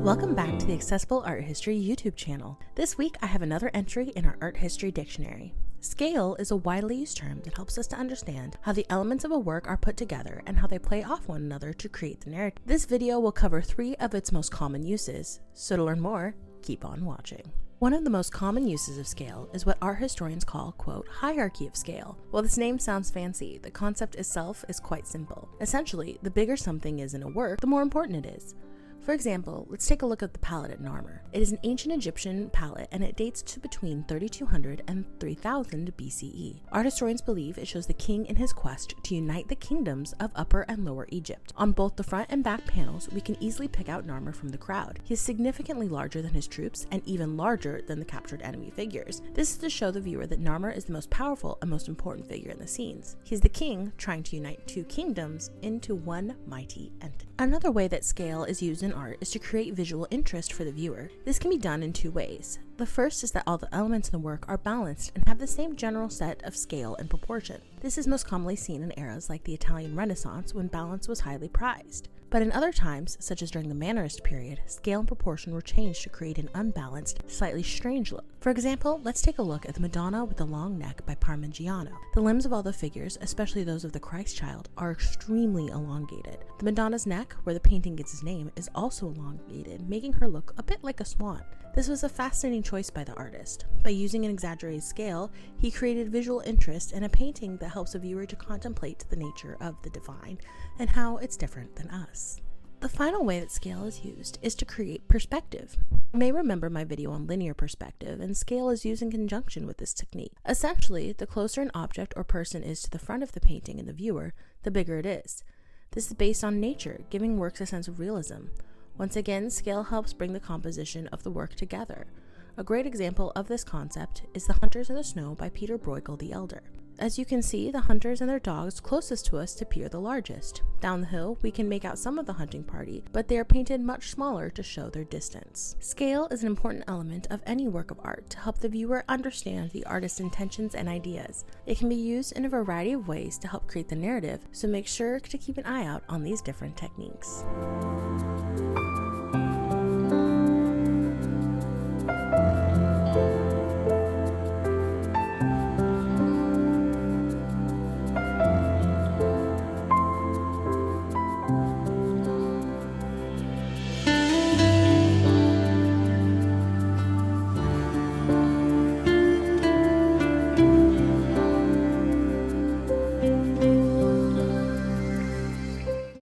Welcome back to the Accessible Art History YouTube channel. This week I have another entry in our art history dictionary. Scale is a widely used term that helps us to understand how the elements of a work are put together and how they play off one another to create the narrative. This video will cover 3 of its most common uses, so to learn more, keep on watching. One of the most common uses of scale is what art historians call, quote, hierarchy of scale. While this name sounds fancy, the concept itself is quite simple. Essentially, the bigger something is in a work, the more important it is. For example, let's take a look at the palette at Narmer. It is an ancient Egyptian palette and it dates to between 3200 and 3000 BCE. Art historians believe it shows the king in his quest to unite the kingdoms of Upper and Lower Egypt. On both the front and back panels, we can easily pick out Narmer from the crowd. He is significantly larger than his troops and even larger than the captured enemy figures. This is to show the viewer that Narmer is the most powerful and most important figure in the scenes. He's the king trying to unite 2 kingdoms into one mighty entity. Another way that scale is used in art is to create visual interest for the viewer. This can be done in 2 ways. The first is that all the elements in the work are balanced and have the same general set of scale and proportion. This is most commonly seen in eras like the Italian Renaissance when balance was highly prized. But in other times, such as during the Mannerist period, scale and proportion were changed to create an unbalanced, slightly strange look. For example, let's take a look at the Madonna with the Long Neck by Parmigiano. The limbs of all the figures, especially those of the Christ child, are extremely elongated. The Madonna's neck, where the painting gets its name, is also elongated, making her look a bit like a swan. This was a fascinating choice by the artist. By using an exaggerated scale, he created visual interest in a painting that helps a viewer to contemplate the nature of the divine and how it's different than us. The final way that scale is used is to create perspective. You may remember my video on linear perspective, and scale is used in conjunction with this technique. Essentially, the closer an object or person is to the front of the painting and the viewer, the bigger it is. This is based on nature, giving works a sense of realism. Once again, scale helps bring the composition of the work together. A great example of this concept is The Hunters in the Snow by Peter Bruegel the Elder. As you can see, the hunters and their dogs closest to us appear the largest. Down the hill, we can make out some of the hunting party, but they are painted much smaller to show their distance. Scale is an important element of any work of art to help the viewer understand the artist's intentions and ideas. It can be used in a variety of ways to help create the narrative, so make sure to keep an eye out on these different techniques.